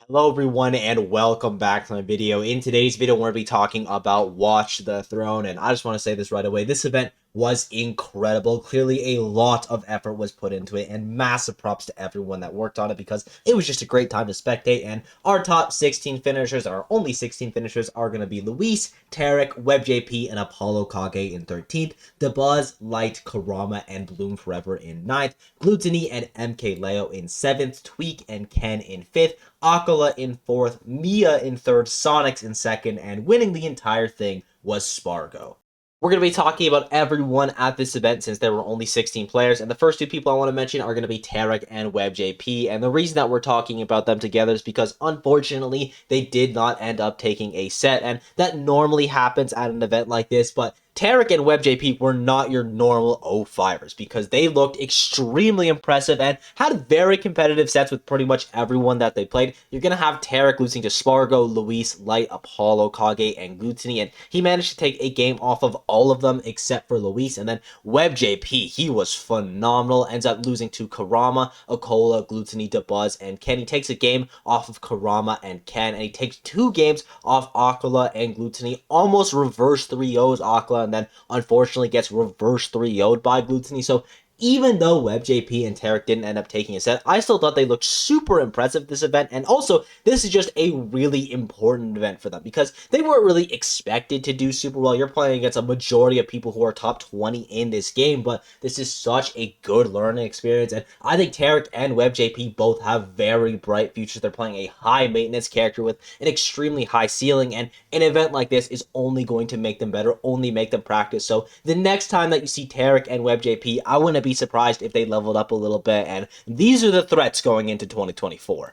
Hello everyone and welcome back to my video. In today's video, we're going to be talking about Watch the Throne, and I just want to say this right away. This event was incredible. Clearly a lot of effort was put into it, and massive props to everyone that worked on it because it was just a great time to spectate. And our top 16 finishers, our only 16 finishers, are going to be Luis, Tck, Web JP, and Apollo Kage in 13th, Buzz, Light, Kurama, and Bloom Forever in 9th, Gluttony and MK Leo in 7th, Tweak and Ken in 5th, Aola in 4th, Mia in 3rd, Sonics in 2nd, and winning the entire thing was Spargo. We're going to be talking about everyone at this event since there were only 16 players, and the first two people I want to mention are going to be Tck and Web JP, and the reason that we're talking about them together is because unfortunately they did not end up taking a set, and that normally happens at an event like this, but Tck and Web JP were not your normal 0-5ers because they looked extremely impressive and had very competitive sets with pretty much everyone that they played. You're going to have Tck losing to Spargo, Luis, Light, Apollo, Kage, and Gluttony, and he managed to take a game off of all of them except for Luis. And then Web JP, he was phenomenal, ends up losing to Kurama, Aola, Gluttony, Buzz, and Ken. He takes a game off of Kurama and Ken, and he takes 2 games off Aola and Gluttony, almost reverse 3-0s Aola, and then unfortunately gets reverse 3-0'd by Gluttony. So even though Web JP and Tck didn't end up taking a set, I still thought they looked super impressive this event, and also this is just a really important event for them because they weren't really expected to do super well. You're playing against a majority of people who are top 20 in this game, but this is such a good learning experience, and I think Tck and Web JP both have very bright futures. They're playing a high maintenance character with an extremely high ceiling, and an event like this is only going to make them better, only make them practice. So the next time that you see Tck and Web JP, I wouldn't be surprised if they leveled up a little bit, and these are the threats going into 2024.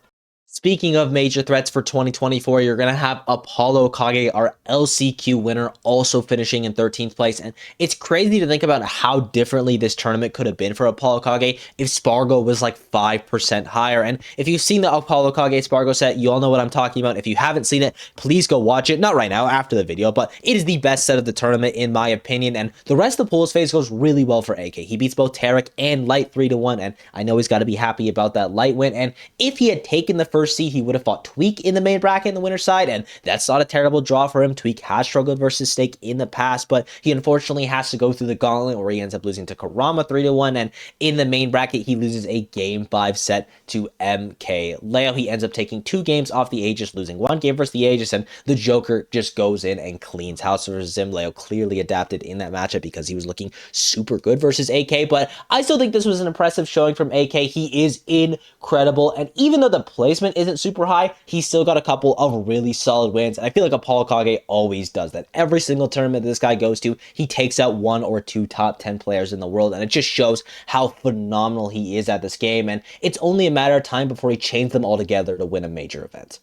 Speaking of major threats for 2024, you're going to have Apollo Kage, our LCQ winner, also finishing in 13th place. And it's crazy to think about how differently this tournament could have been for Apollo Kage if Spargo was like 5% higher. And if you've seen the Apollo Kage Spargo set, you all know what I'm talking about. If you haven't seen it, please go watch it. Not right now, after the video, but it is the best set of the tournament in my opinion. And the rest of the pools phase goes really well for AK. He beats both Tck and Light 3-1. And I know he's got to be happy about that Light win. And if he had taken the first seed, he would have fought Tweak in the main bracket in the winner's side, and that's not a terrible draw for him. Tweak has struggled versus Stake in the past, but he unfortunately has to go through the gauntlet where he ends up losing to Kurama 3-1, and in the main bracket, he loses a Game 5 set to MK Leo. He ends up taking 2 games off the Aegis, losing 1 game versus the Aegis, and the Joker just goes in and cleans house versus him. Leo clearly adapted in that matchup because he was looking super good versus AK, but I still think this was an impressive showing from AK. He is incredible, and even though the placement isn't super high, he's still got a couple of really solid wins. And I feel like Apollo Kage always does that. Every single tournament this guy goes to, he takes out 1 or 2 top 10 players in the world, and it just shows how phenomenal he is at this game, and it's only a matter of time before he chains them all together to win a major event.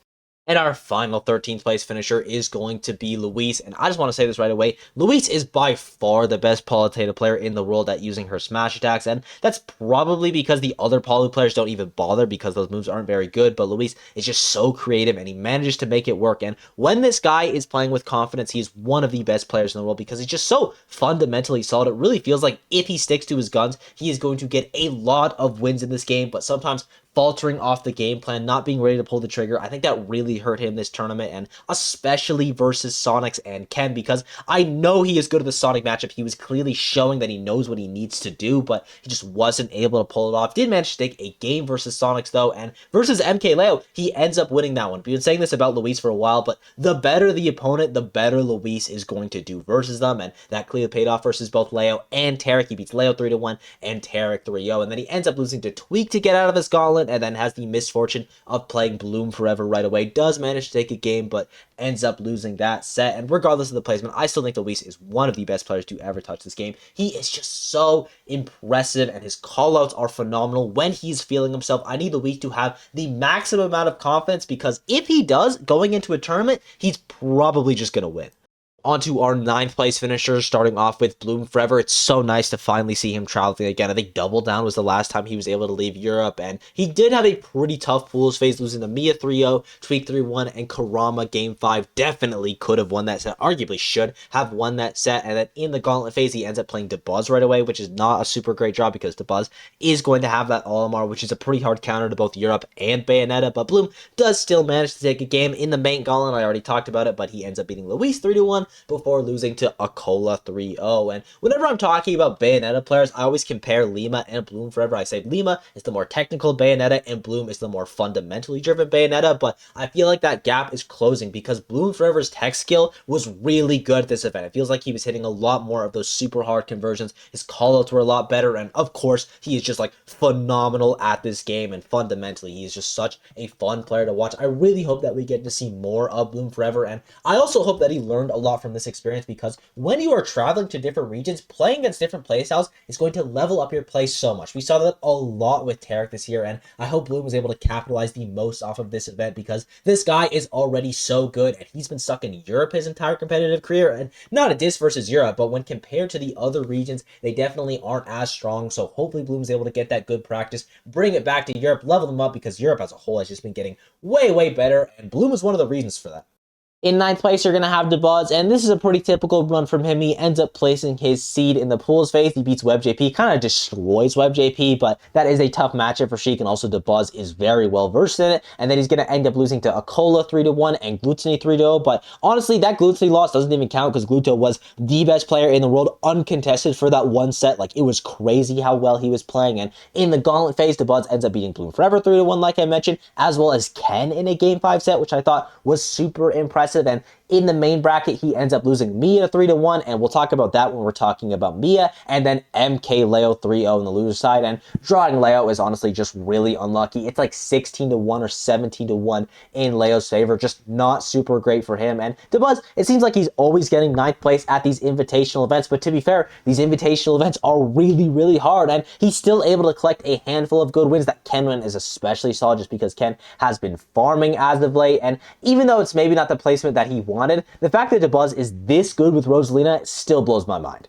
And our final 13th place finisher is going to be Luis. And I just want to say this right away. Luis is by far the best Palutena player in the world at using her smash attacks. And that's probably because the other Palu players don't even bother because those moves aren't very good. But Luis is just so creative and he manages to make it work. And when this guy is playing with confidence, he is one of the best players in the world because he's just so fundamentally solid. It really feels like if he sticks to his guns, he is going to get a lot of wins in this game. But sometimes faltering off the game plan, not being ready to pull the trigger, I think that really hurt him this tournament, and especially versus Sonics and Ken, because I know he is good at the Sonic matchup. He was clearly showing that he knows what he needs to do, but he just wasn't able to pull it off. Did manage to take a game versus Sonics, though, and versus MK Leo, he ends up winning that one. We've been saying this about Luis for a while, but the better the opponent, the better Luis is going to do versus them, and that clearly paid off versus both Leo and Tck. He beats Leo 3-1 and Tck 3-0, and then he ends up losing to Tweak to get out of this gauntlet, and then has the misfortune of playing Bloom Forever right away. Does manage to take a game, but ends up losing that set. And regardless of the placement, I still think Luis is one of the best players to ever touch this game. He is just so impressive, and his callouts are phenomenal when he's feeling himself. I need Luis to have the maximum amount of confidence because if he does, going into a tournament, he's probably just going to win. Onto our ninth place finisher, starting off with Bloom Forever. It's so nice to finally see him traveling again. I think Double Down was the last time he was able to leave Europe, and he did have a pretty tough pools phase, losing to Mia 3-0, Tweak 3-1, and Kurama Game 5. Definitely could have won that set, arguably should have won that set, and then in the gauntlet phase, he ends up playing Dabuz right away, which is not a super great draw because Dabuz is going to have that Olimar, which is a pretty hard counter to both Europe and Bayonetta, but Bloom does still manage to take a game in the main gauntlet. I already talked about it, but he ends up beating Luis 3-1, before losing to Aola 3-0. And whenever I'm talking about Bayonetta players, I always compare Lima and Bloom Forever. I say Lima is the more technical Bayonetta and Bloom is the more fundamentally driven Bayonetta, but I feel like that gap is closing because Bloom Forever's tech skill was really good at this event. It feels like he was hitting a lot more of those super hard conversions. His callouts were a lot better, and of course, he is just like phenomenal at this game, and fundamentally, he is just such a fun player to watch. I really hope that we get to see more of Bloom Forever, and I also hope that he learned a lot from this experience, because when you are traveling to different regions, playing against different playstyles is going to level up your play so much. We saw that a lot with Tck this year, and I hope Bloom was able to capitalize the most off of this event, because this guy is already so good, and he's been stuck in Europe his entire competitive career, and not a diss versus Europe, but when compared to the other regions, they definitely aren't as strong, so hopefully Bloom's able to get that good practice, bring it back to Europe, level them up, because Europe as a whole has just been getting way, way better, and Bloom is one of the reasons for that. In ninth place, you're going to have Dabuz, and this is a pretty typical run from him. He ends up placing his seed in the pools phase. He beats Web JP, kind of destroys Web JP, but that is a tough matchup for Sheik, and also Dabuz is very well versed in it, and then he's going to end up losing to Aola 3-1 and Gluttony 3-0, but honestly, that Gluttony loss doesn't even count because Gluto was the best player in the world, uncontested for that one set. Like, it was crazy how well he was playing, and in the gauntlet phase, Dabuz ends up beating Bloom Forever 3-1, like I mentioned, as well as Ken in a Game 5 set, which I thought was super impressive. And in the main bracket, he ends up losing Mia 3-1, and we'll talk about that when we're talking about Mia, and then MK Leo 3-0 on the loser side. And drawing Leo is honestly just really unlucky. It's like 16-1 or 17-1 in Leo's favor, just not super great for him. And Dabuz, it seems like he's always getting ninth place at these invitational events, but to be fair, these invitational events are really, really hard, and he's still able to collect a handful of good wins. That Ken win is especially solid just because Ken has been farming as of late, and even though it's maybe not the placement that he wanted, the fact that Dabuz is this good with Rosalina still blows my mind.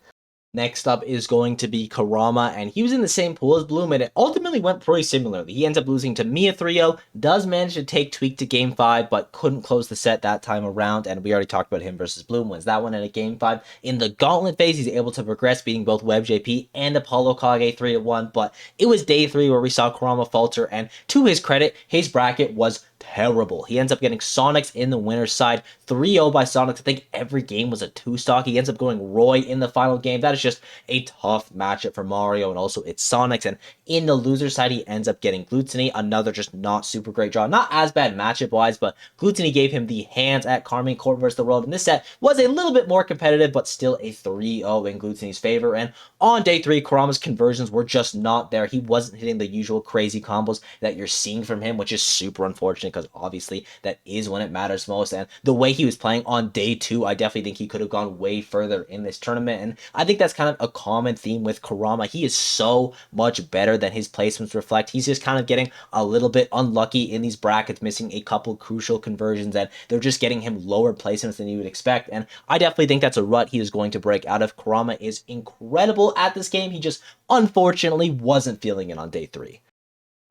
Next up is going to be Kurama, and he was in the same pool as Bloom, and it ultimately went pretty similarly. He ends up losing to Mia 3-0, does manage to take Tweak to Game 5, but couldn't close the set that time around, and we already talked about him versus Bloom, wins that one in a Game 5. In the Gauntlet phase, he's able to progress, beating both Web JP and Apollo Kage 3-1, but it was day 3 where we saw Kurama falter, and to his credit, his bracket was terrible. He ends up getting Sonics in the winner's side, 3-0 by Sonics. I think every game was a 2-stock. He ends up going Roy in the final game. That is just a tough matchup for Mario, and also it's Sonics. And in the loser side, he ends up getting Gluttony, another just not super great draw. Not as bad matchup-wise, but Gluttony gave him the hands at Carmine Court versus the World, and this set was a little bit more competitive, but still a 3-0 in Gluttony's favor. And on day 3, Kurama's conversions were just not there. He wasn't hitting the usual crazy combos that you're seeing from him, which is super unfortunate because obviously that is when it matters most. And the way he was playing on day 2, I definitely think he could have gone way further in this tournament. And I think that's kind of a common theme with Kurama. He is so much better than his placements reflect. He's just kind of getting a little bit unlucky in these brackets, missing a couple crucial conversions, and they're just getting him lower placements than you would expect. And I definitely think that's a rut he is going to break out of. Kurama is incredible at this game. He just unfortunately wasn't feeling it on day 3.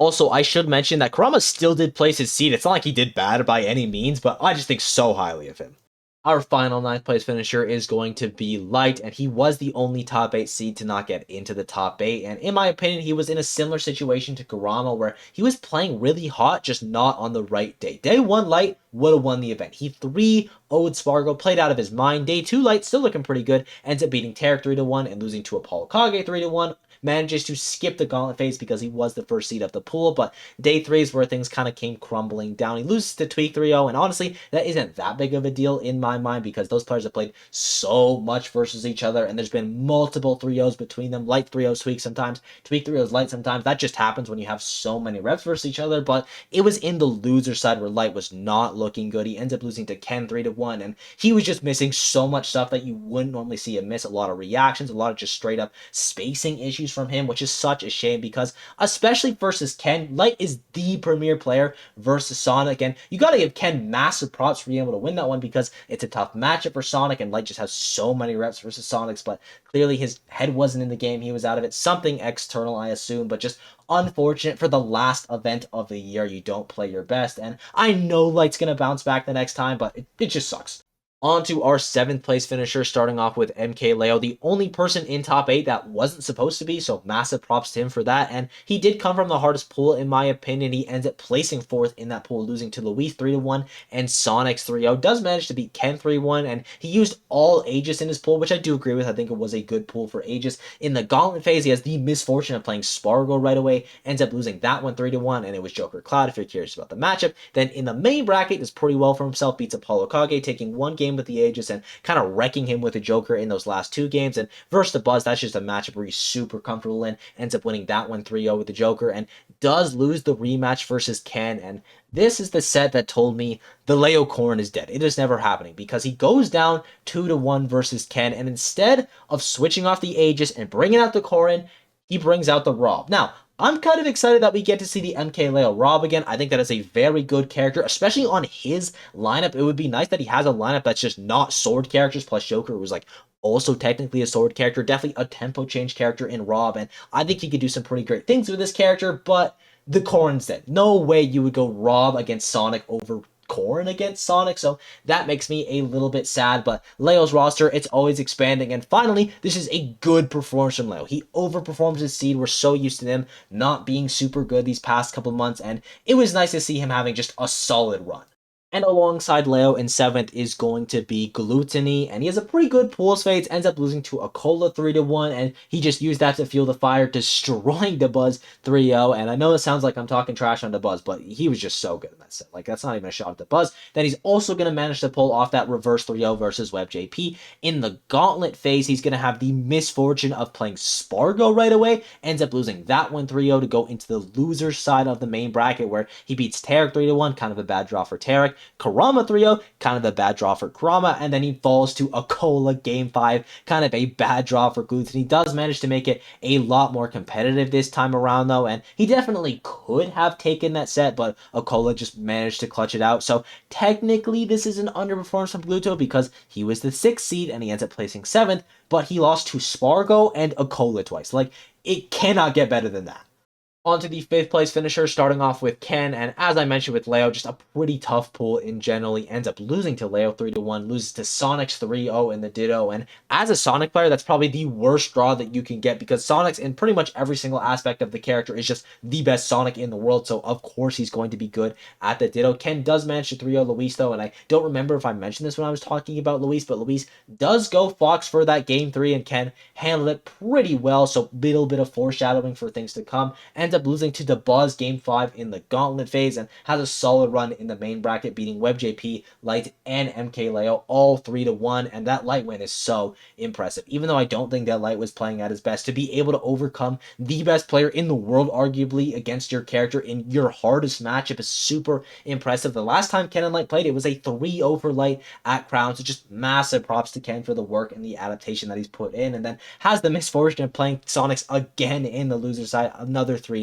Also, I should mention that Kurama still did place his seed. It's not like he did bad by any means, but I just think so highly of him. Our final 9th place finisher is going to be Light, and he was the only top 8 seed to not get into the top 8, and in my opinion, he was in a similar situation to Kurama, where he was playing really hot, just not on the right day. Day 1, Light would have won the event. He 3-0'd Spargo, played out of his mind. Day 2, Light still looking pretty good, ends up beating Tck 3-1 and losing to Apollo Kage 3-1, manages to skip the gauntlet phase because he was the first seed of the pool, but day 3 is where things kind of came crumbling down. He loses to Tweak 3-0, and honestly, that isn't that big of a deal in my mind because those players have played so much versus each other, and there's been multiple 3-0s between them. Light 3-0s Tweak sometimes, Tweak 3-0s Light sometimes. That just happens when you have so many reps versus each other, but it was in the loser side where Light was not looking good. He ends up losing to Ken 3-1, and he was just missing so much stuff that you wouldn't normally see him miss. A lot of reactions, a lot of just straight up spacing issues issues from him, which is such a shame because, especially versus Ken, Light is the premier player versus Sonic, and you gotta give Ken massive props for being able to win that one because it's a tough matchup for Sonic, and Light just has so many reps versus Sonic's, but clearly his head wasn't in the game, he was out of it. Something external, I assume, but just unfortunate for the last event of the year. You don't play your best, and I know Light's gonna bounce back the next time, but it just sucks. On to our 7th place finisher, starting off with MKLeo, the only person in top 8 that wasn't supposed to be, so massive props to him for that, and he did come from the hardest pool, in my opinion. He ends up placing 4th in that pool, losing to Luis 3-1, and Sonic's 3-0, does manage to beat Ken 3-1, and he used all Aegis in his pool, which I do agree with. I think it was a good pool for Aegis. In the Gauntlet phase, he has the misfortune of playing Spargo right away, ends up losing that one 3-1, and it was Joker Cloud, if you're curious about the matchup. Then in the main bracket, does pretty well for himself, beats Apollo Kage, taking one game with the Aegis and kind of wrecking him with the Joker in those last 2 games. And versus the Buzz, that's just a matchup where he's super comfortable in, ends up winning that one 3-0 with the Joker, and does lose the rematch versus Ken. And this is the set that told me the Leo Corrin is dead. It is never happening because he goes down 2-1 versus Ken, and instead of switching off the Aegis and bringing out the Corrin, he brings out the Rob. Now, I'm kind of excited that we get to see the MKLeo Rob again. I think that is a very good character, especially on his lineup. It would be nice that he has a lineup that's just not sword characters, plus Joker was like also technically a sword character, definitely a tempo change character in Rob, and I think he could do some pretty great things with this character, but the Corrin's dead. No way you would go Rob against Sonic over Corrin against Sonic, so that makes me a little bit sad, but Leo's roster, it's always expanding, and finally, this is a good performance from Leo. He overperforms his seed. We're so used to him not being super good these past couple months, and it was nice to see him having just a solid run. And alongside Leo in 7th is going to be Gluttony, and he has a pretty good pools fades, ends up losing to Aola 3-1, and he just used that to fuel the fire, destroying the Buzz 3-0, and I know it sounds like I'm talking trash on the Buzz, but he was just so good in that set. Like, that's not even a shot at the Buzz. Then he's also going to manage to pull off that reverse 3-0 versus Web JP. In the Gauntlet phase, he's going to have the misfortune of playing Spargo right away, ends up losing that one 3-0 to go into the loser side of the main bracket, where he beats Tarek 3-1, kind of a bad draw for Tarek. Kurama 3-0, kind of a bad draw for Kurama, and then he falls to Aola Game 5, kind of a bad draw for Glutton. He does manage to make it a lot more competitive this time around, though, and he definitely could have taken that set, but Aola just managed to clutch it out. So technically, this is an underperformance from Gluto because he was the 6th seed and he ends up placing 7th, but he lost to Spargo and Aola twice. Like, it cannot get better than that. On to the 5th place finisher, starting off with Ken, and as I mentioned with Leo, just a pretty tough pool in general. He ends up losing to Leo 3-1, loses to Sonic's 3-0 in the Ditto, and as a Sonic player, that's probably the worst draw that you can get because Sonic's in pretty much every single aspect of the character is just the best Sonic in the world, so of course he's going to be good at the Ditto. Ken does manage to 3-0 Luis though, and I don't remember if I mentioned this when I was talking about Luis, but Luis does go Fox for that Game 3, and Ken handled it pretty well, so little bit of foreshadowing for things to come. Ends up losing to the Buzz Game 5 in the Gauntlet phase and has a solid run in the main bracket, beating Web JP, Light, and MKLeo all 3-1, and that Light win is so impressive. Even though I don't think that Light was playing at his best, to be able to overcome the best player in the world, arguably, against your character in your hardest matchup is super impressive. The last time Ken and Light played, it was a 3-0 for Light at Crown, so just massive props to Ken for the work and the adaptation that he's put in, and then has the misfortune of playing Sonic's again in the loser side, another 3-0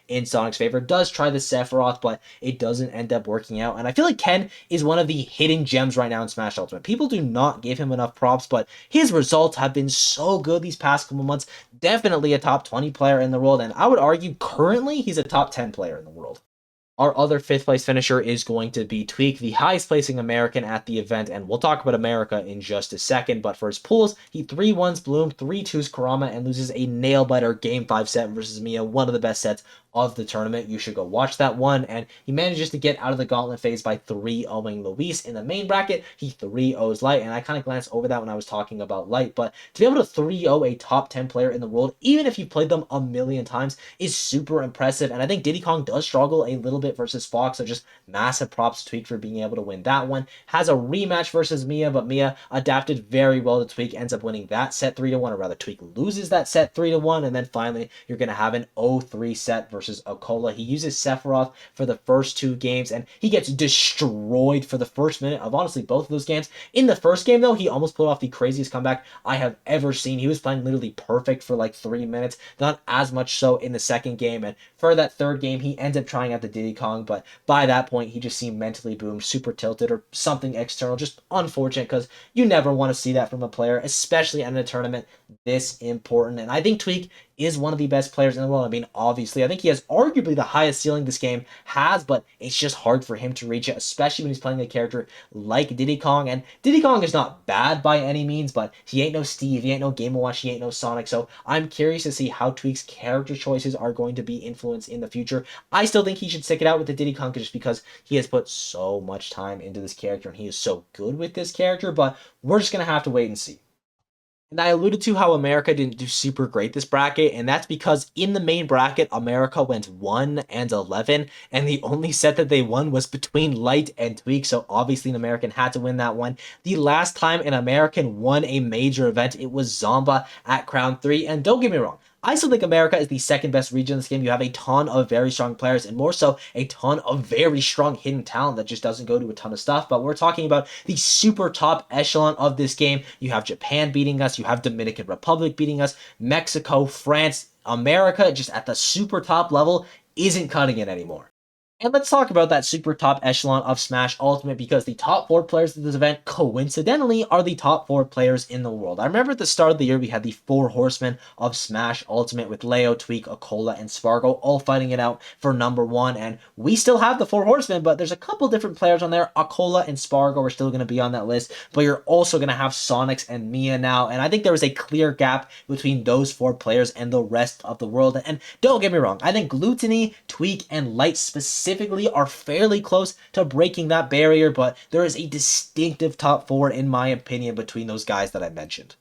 in Sonic's favor. Does try the Sephiroth, but it doesn't end up working out. And I feel like Ken is one of the hidden gems right now in Smash Ultimate. People do not give him enough props, but his results have been so good these past couple months. Definitely a top 20 player in the world, and I would argue currently he's a top 10 player in the world. Our other 5th place finisher is going to be Tweak, the highest placing American at the event, and we'll talk about America in just a second, but for his pools, he 3-1s Bloom, 3-2s Kurama, and loses a nail-biter Game 5 set versus Mia, one of the best sets of the tournament. You should go watch that one, and he manages to get out of the Gauntlet phase by 3-0ing Luis. In the main bracket, he 3-0s Light, and I kind of glanced over that when I was talking about Light, but to be able to 3-0 a top 10 player in the world, even if you've played them a million times, is super impressive, and I think Diddy Kong does struggle a little bit bit versus Fox, so just massive props to Tweak for being able to win that one. Has a rematch versus Mia, but Mia adapted very well to Tweak, ends up winning that set 3-1, or rather Tweak loses that set 3-1, and then finally you're going to have an 0-3 set versus Aola. He uses Sephiroth for the first two games, and he gets destroyed for the first minute of honestly both of those games. In the first game, though, he almost pulled off the craziest comeback I have ever seen. He was playing literally perfect for like 3 minutes, not as much so in the second game, and for that third game, he ends up trying out the Diddy Kong, but by that point, he just seemed mentally boomed, super tilted, or something external. Just unfortunate, because you never want to see that from a player, especially in a tournament this important. And I think Tweak is one of the best players in the world. I mean, obviously, I think he has arguably the highest ceiling this game has, but it's just hard for him to reach it, especially when he's playing a character like Diddy Kong. And Diddy Kong is not bad by any means, but he ain't no Steve, he ain't no Game & Watch, he ain't no Sonic. So I'm curious to see how Tweak's character choices are going to be influenced in the future. I still think he should stick it out with the Diddy Kong just because he has put so much time into this character and he is so good with this character, but we're just going to have to wait and see. And I alluded to how America didn't do super great this bracket, and that's because in the main bracket, America went 1-11, and the only set that they won was between Light and Tweak, so obviously an American had to win that one. The last time an American won a major event, it was Zomba at Crown 3, and don't get me wrong, I still think America is the second best region in this game. You have a ton of very strong players, and more so, a ton of very strong hidden talent that just doesn't go to a ton of stuff. But we're talking about the super top echelon of this game. You have Japan beating us, you have Dominican Republic beating us, Mexico, France, America, just at the super top level, isn't cutting it anymore. And let's talk about that super top echelon of Smash Ultimate, because the top 4 players of this event, coincidentally, are the top 4 players in the world. I remember at the start of the year, we had the 4 horsemen of Smash Ultimate with Leo, Tweak, Aola, and Spargo all fighting it out for number 1. And we still have the 4 horsemen, but there's a couple different players on there. Aola and Spargo are still going to be on that list, but you're also going to have Sonics and Mia now. And I think there is a clear gap between those 4 players and the rest of the world. And don't get me wrong, I think Gluttony, Tweak, and Light specifically are fairly close to breaking that barrier, but there is a distinctive top 4 in my opinion between those guys that I mentioned.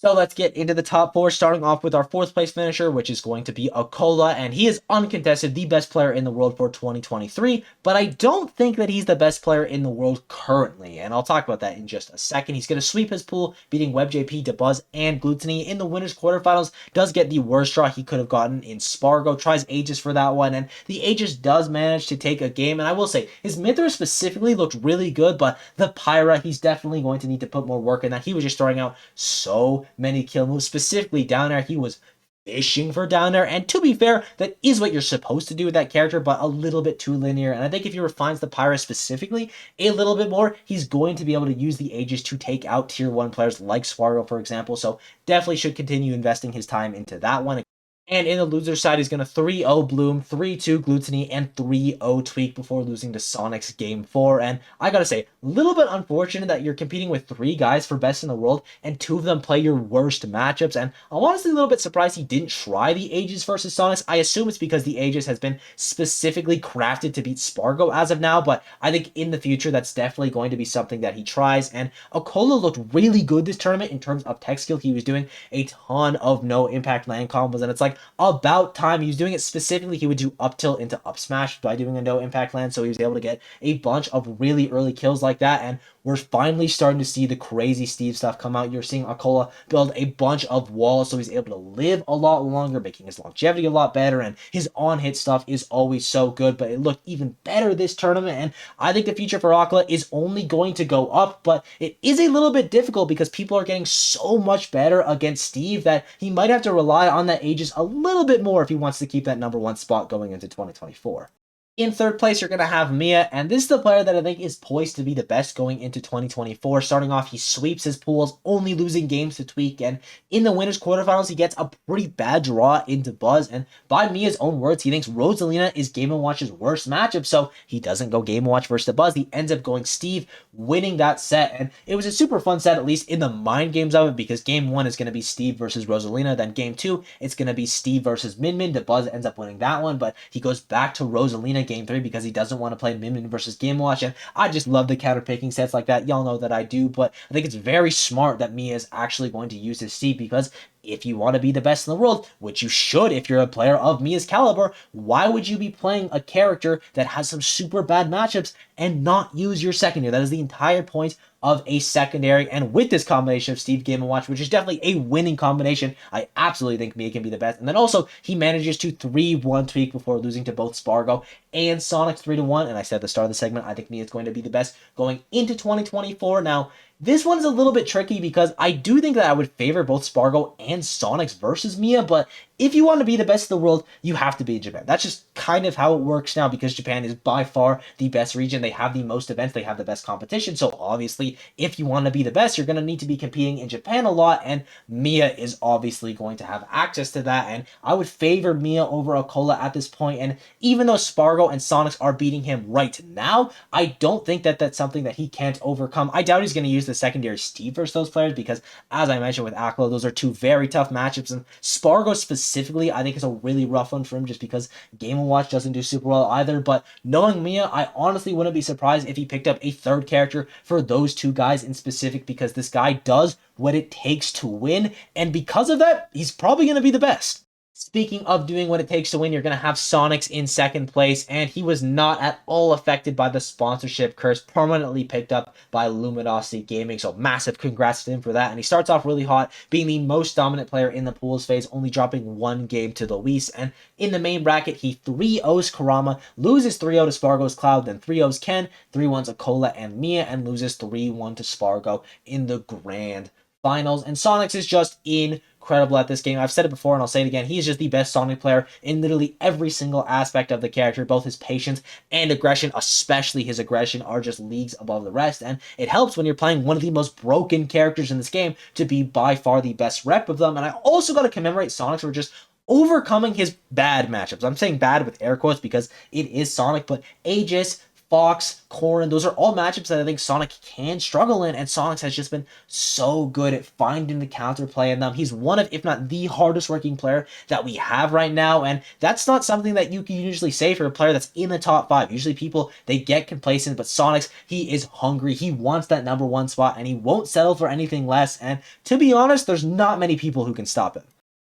So let's get into the top 4, starting off with our 4th place finisher, which is going to be Aola, and he is uncontested the best player in the world for 2023, but I don't think that he's the best player in the world currently, and I'll talk about that in just a second. He's going to sweep his pool, beating Web JP, Dabuz, and Gluttony in the winners quarterfinals. Does get the worst draw he could have gotten in Spargo, tries Aegis for that one, and the Aegis does manage to take a game, and I will say, his Mithra specifically looked really good, but the Pyra, he's definitely going to need to put more work in that. He was just throwing out so many kill moves, specifically down air. He was fishing for down air, and to be fair, that is what you're supposed to do with that character, but a little bit too linear. And I think if he refines the Pyra specifically a little bit more, he's going to be able to use the Aegis to take out tier 1 players like Swargo, for example. So definitely should continue investing his time into that one. And in the loser side, he's going to 3-0 Bloom, 3-2 Gluttony, and 3-0 Tweak before losing to Sonic's Game 4. And I gotta say, a little bit unfortunate that you're competing with 3 guys for best in the world, and 2 of them play your worst matchups. And I'm honestly a little bit surprised he didn't try the Aegis versus Sonics. I assume it's because the Aegis has been specifically crafted to beat Spargo as of now, but I think in the future, that's definitely going to be something that he tries. And Aola looked really good this tournament in terms of tech skill. He was doing a ton of no-impact land combos, and it's like, about time. He was doing it specifically. He would do up tilt into up smash by doing a no impact land, so he was able to get a bunch of really early kills like that. And we're finally starting to see the crazy Steve stuff come out. You're seeing Aola build a bunch of walls, so he's able to live a lot longer, making his longevity a lot better, and his on-hit stuff is always so good, but it looked even better this tournament, and I think the future for Aola is only going to go up, but it is a little bit difficult because people are getting so much better against Steve that he might have to rely on that Aegis a little bit more if he wants to keep that number 1 spot going into 2024. In 3rd place, you're going to have Mia, and this is the player that I think is poised to be the best going into 2024. Starting off, he sweeps his pools, only losing games to Tweak, and in the winners quarterfinals, he gets a pretty bad draw into Buzz, and by Mia's own words, he thinks Rosalina is Game & Watch's worst matchup, so he doesn't go Game & Watch versus the Buzz. He ends up going Steve, winning that set, and it was a super fun set, at least in the mind games of it, because Game 1 is going to be Steve versus Rosalina, then Game 2, it's going to be Steve versus Min Min. The Buzz ends up winning that one, but he goes back to Rosalina Game 3 because he doesn't want to play Min Min versus Game Watch, and I just love the counter picking sets like that. Y'all know that I do, but I think it's very smart that Mia is actually going to use his Steve, because if you want to be the best in the world, which you should if you're a player of Mia's caliber, why would you be playing a character that has some super bad matchups and not use your secondary? That is the entire point of a secondary, and with this combination of Steve Game & Watch, which is definitely a winning combination, I absolutely think Mia can be the best. And then also, he manages to 3-1 tweak before losing to both Spargo and Sonic 3-1, and I said at the start of the segment, I think Mia is going to be the best going into 2024. Now, this one's a little bit tricky because I do think that I would favor both Spargo and Sonics versus Mia, but if you want to be the best in the world, you have to be in Japan. That's just kind of how it works now because Japan is by far the best region. They have the most events, they have the best competition. So obviously, if you want to be the best, you're going to need to be competing in Japan a lot, and Mia is obviously going to have access to that. And I would favor Mia over Aola at this point. And even though Spargo and Sonics are beating him right now, I don't think that that's something that he can't overcome. I doubt he's going to use the secondary Steve versus those players because, as I mentioned with Aola, those are two very tough matchups. And Spargo specifically, I think is a really rough one for him just because Game & Watch doesn't do super well either. But knowing Mia, I honestly wouldn't be surprised if he picked up a third character for those two guys in specific because this guy does what it takes to win. And because of that, he's probably going to be the best. Speaking of doing what it takes to win, you're going to have Sonics in second place, and he was not at all affected by the sponsorship curse permanently picked up by Luminosity Gaming, so massive congrats to him for that. And he starts off really hot, being the most dominant player in the pools phase, only dropping one game to Luis, and in the main bracket, he 3-0s Kurama, loses 3-0 to Spargo's Cloud, then 3-0s Ken, 3-1s Aola and Mia, and loses 3-1 to Spargo in the grand finals. And Sonics is just incredible at this game. I've said it before and I'll say it again. He is just the best Sonic player in literally every single aspect of the character. Both his patience and aggression, especially his aggression, are just leagues above the rest. And it helps when you're playing one of the most broken characters in this game to be by far the best rep of them. And I also got to commemorate Sonics for just overcoming his bad matchups. I'm saying bad with air quotes because it is Sonic, but Aegis, Fox, Corrin, those are all matchups that I think Sonic can struggle in, and Sonic has just been so good at finding the counterplay in them. He's one of, if not the hardest working player that we have right now, and that's not something that you can usually say for a player that's in the top 5. Usually people, they get complacent, but Sonic's, he is hungry. He wants that number 1 spot, and he won't settle for anything less, and to be honest, there's not many people who can stop him.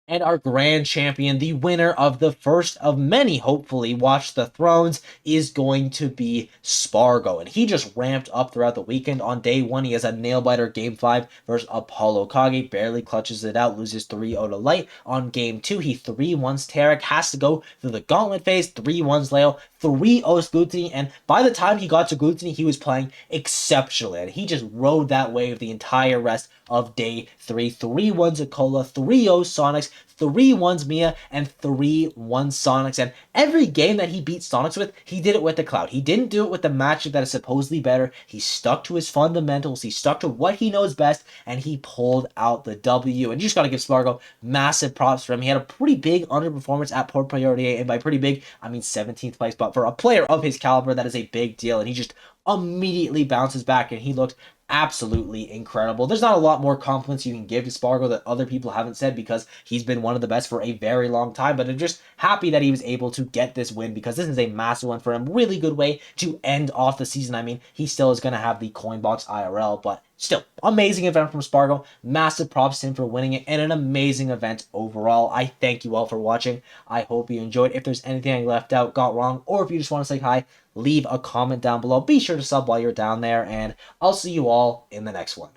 And our grand champion, the winner of the first of many, hopefully, Watch the Thrones, is going to be Spargo. And he just ramped up throughout the weekend. On day 1, he has a nail-biter Game 5 versus Apollo Kage, barely clutches it out, loses 3-0 to Light. On Game 2, he 3-1s Tarek, has to go through the gauntlet phase, 3-1s Leo, 3-0s Glutini, and by the time he got to Glutini, he was playing exceptionally, and he just rode that wave the entire rest of day 3. 3-1s Aola, 3-0s Sonics, 3-1s Mia, and 3-1 Sonics. And every game that he beat Sonics with, he did it with the Cloud. He didn't do it with the matchup that is supposedly better. He stuck to his fundamentals. He stuck to what he knows best, and he pulled out the W. And you just got to give Spargo massive props for him. He had a pretty big underperformance at Port Priority, and by pretty big, I mean 17th place. But for a player of his caliber, that is a big deal. And he just immediately bounces back, and he looked absolutely incredible. There's not a lot more compliments you can give to Spargo that other people haven't said because he's been one of the best for a very long time, but I'm just happy that he was able to get this win because this is a massive one for him. Really good way to end off the season. I mean, he still is going to have the coin box IRL, but still, amazing event from Spargo. Massive props to him for winning it, and an amazing event overall. I thank you all for watching. I hope you enjoyed. If there's anything I left out, got wrong, or if you just want to say hi, leave a comment down below. Be sure to sub while you're down there, and I'll see you all in the next one.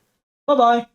Bye-bye.